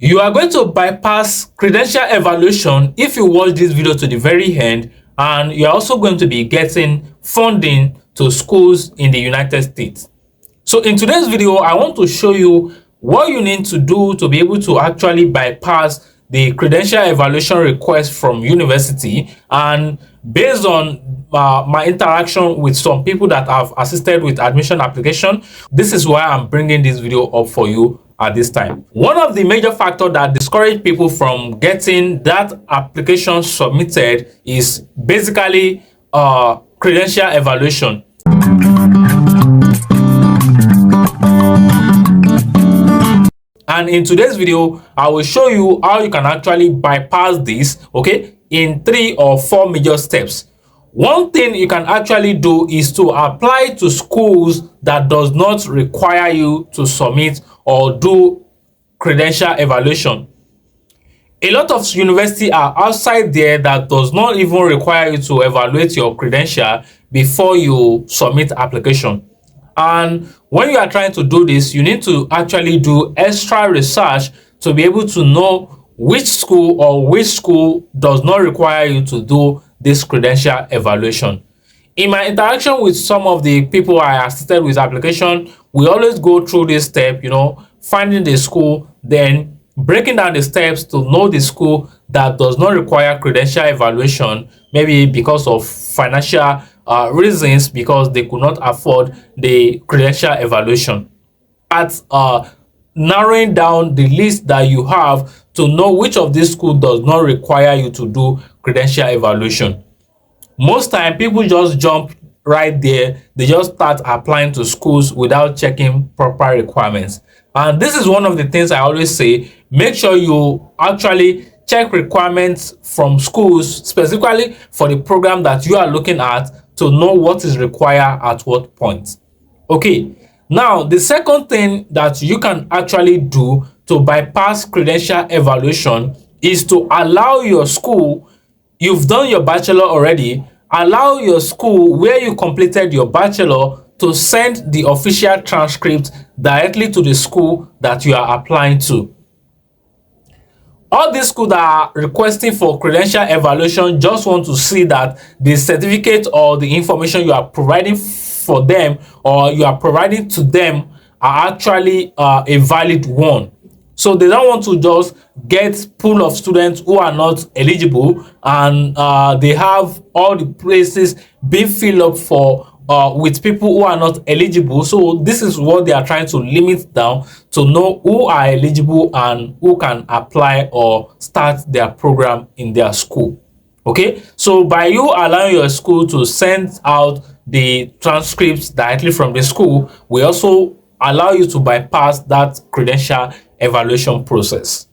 You are going to bypass credential evaluation if you watch this video to the very end, and you're also going to be getting funding to schools in the United States. So in today's video, I want to show you what you need to do to be able to actually bypass the credential evaluation request from university. And based on my interaction with some people that have assisted with admission application, this is why I'm bringing this video up for you at this time. One of the major factors that discourage people from getting that application submitted is basically credential evaluation. And in today's video, I will show you how you can actually bypass this, okay, in 3 or 4 major steps. One thing you can actually do is to apply to schools that does not require you to submit or do credential evaluation. A lot of universities are outside there that does not even require you to evaluate your credential before you submit application. And when you are trying to do this, you need to actually do extra research to be able to know which school does not require you to do this credential evaluation. In my interaction with some of the people I assisted with application, we always go through this step, finding the school, then breaking down the steps to know the school that does not require credential evaluation, maybe because of financial reasons, because they could not afford the credential evaluation. At narrowing down the list that you have to know which of these schools does not require you to do credential evaluation. Most time people just jump right there. They just start applying to schools without checking proper requirements. And this is one of the things I always say: make sure you actually check requirements from schools specifically for the program that you are looking at to know what is required at what point. Okay, now the second thing that you can actually do to bypass credential evaluation is to allow your school, you've done your bachelor already, allow your school where you completed your bachelor to send the official transcript directly to the school that you are applying to. All these schools that are requesting for credential evaluation just want to see that the certificate or the information you are providing for them or you are providing to them are actually a valid one. So they don't want to just get pool of students who are not eligible, and they have all the places being filled up for with people who are not eligible. So this is what they are trying to limit down to know who are eligible and who can apply or start their program in their school. Okay, so by you allowing your school to send out the transcripts directly from the school, we also allow you to bypass that credential evaluation process.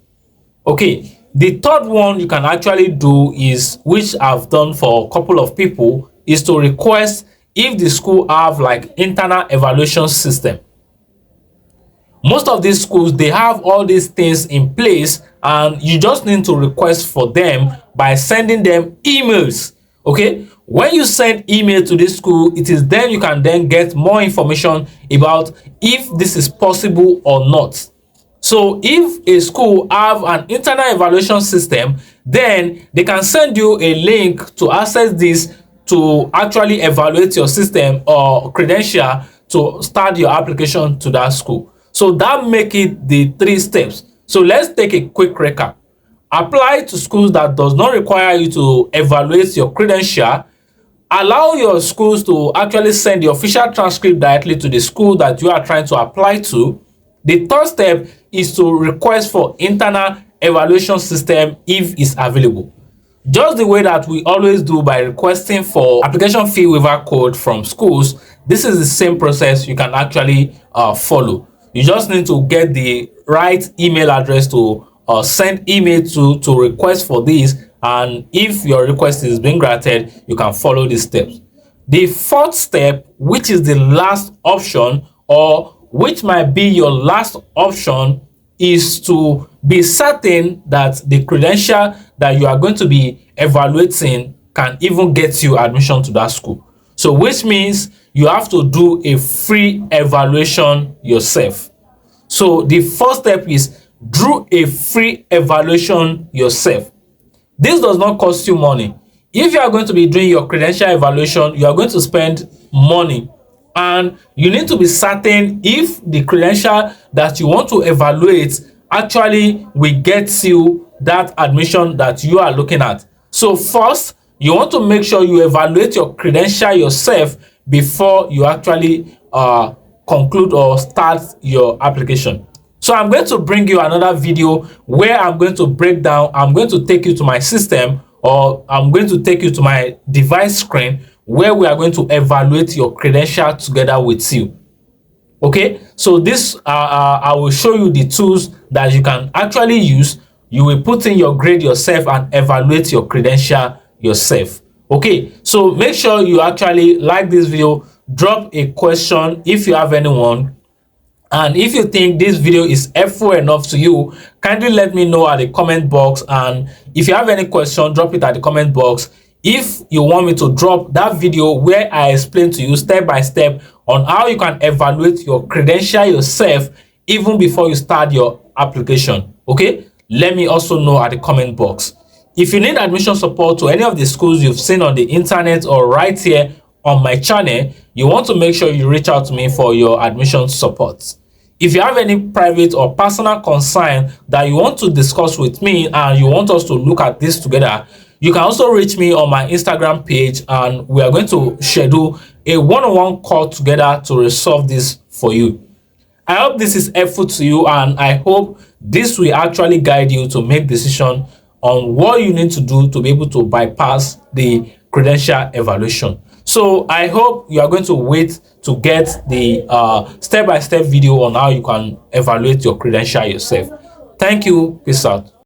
Okay, the third one you can actually do is, which I've done for a couple of people, is to request if the school have like internal evaluation system. Most of these schools, they have all these things in place, and you just need to request for them by sending them emails. Okay, when you send email to this school, it is then you can then get more information about if this is possible or not. So if a school have an internal evaluation system, then they can send you a link to access this to actually evaluate your system or credential to start your application to that school. So that make it the 3 steps. So let's take a quick recap. Apply to schools that does not require you to evaluate your credential. Allow your schools to actually send the official transcript directly to the school that you are trying to apply to. The third step is to request for internal evaluation system if it's available. Just the way that we always do by requesting for application fee waiver code from schools, this is the same process you can actually follow. You just need to get the right email address to send email to request for this, and if your request is being granted, you can follow these steps. The fourth step, which is the last option, or which might be your last option, is to be certain that the credential that you are going to be evaluating can even get you admission to that school. So which means you have to do a free evaluation yourself. So the first step is do a free evaluation yourself. This does not cost you money. If you are going to be doing your credential evaluation, you are going to spend money, and you need to be certain if the credential that you want to evaluate actually will get you that admission that you are looking at. So first, you want to make sure you evaluate your credential yourself before you actually conclude or start your application. So I'm going to bring you another video where I'm going to break down, I'm going to take you to my system, or I'm going to take you to my device screen where we are going to evaluate your credential together with you. Okay, so this I will show you the tools that you can actually use. You will put in your grade yourself and evaluate your credential yourself. Okay, so make sure you actually like this video, drop a question if you have anyone, and if you think this video is helpful enough to you, kindly let me know at the comment box. And if you have any question, drop it at the comment box. If you want me to drop that video where I explain to you step by step on how you can evaluate your credential yourself even before you start your application, okay, let me also know at the comment box. If you need admission support to any of the schools you've seen on the internet or right here on my channel, you want to make sure you reach out to me for your admission support. If you have any private or personal concern that you want to discuss with me and you want us to look at this together, you can also reach me on my Instagram page, and we are going to schedule a one-on-one call together to resolve this for you. I hope this is helpful to you, and I hope this will actually guide you to make decision on what you need to do to be able to bypass the credential evaluation. So I hope you are going to wait to get the step-by-step video on how you can evaluate your credential yourself. Thank you. Peace out.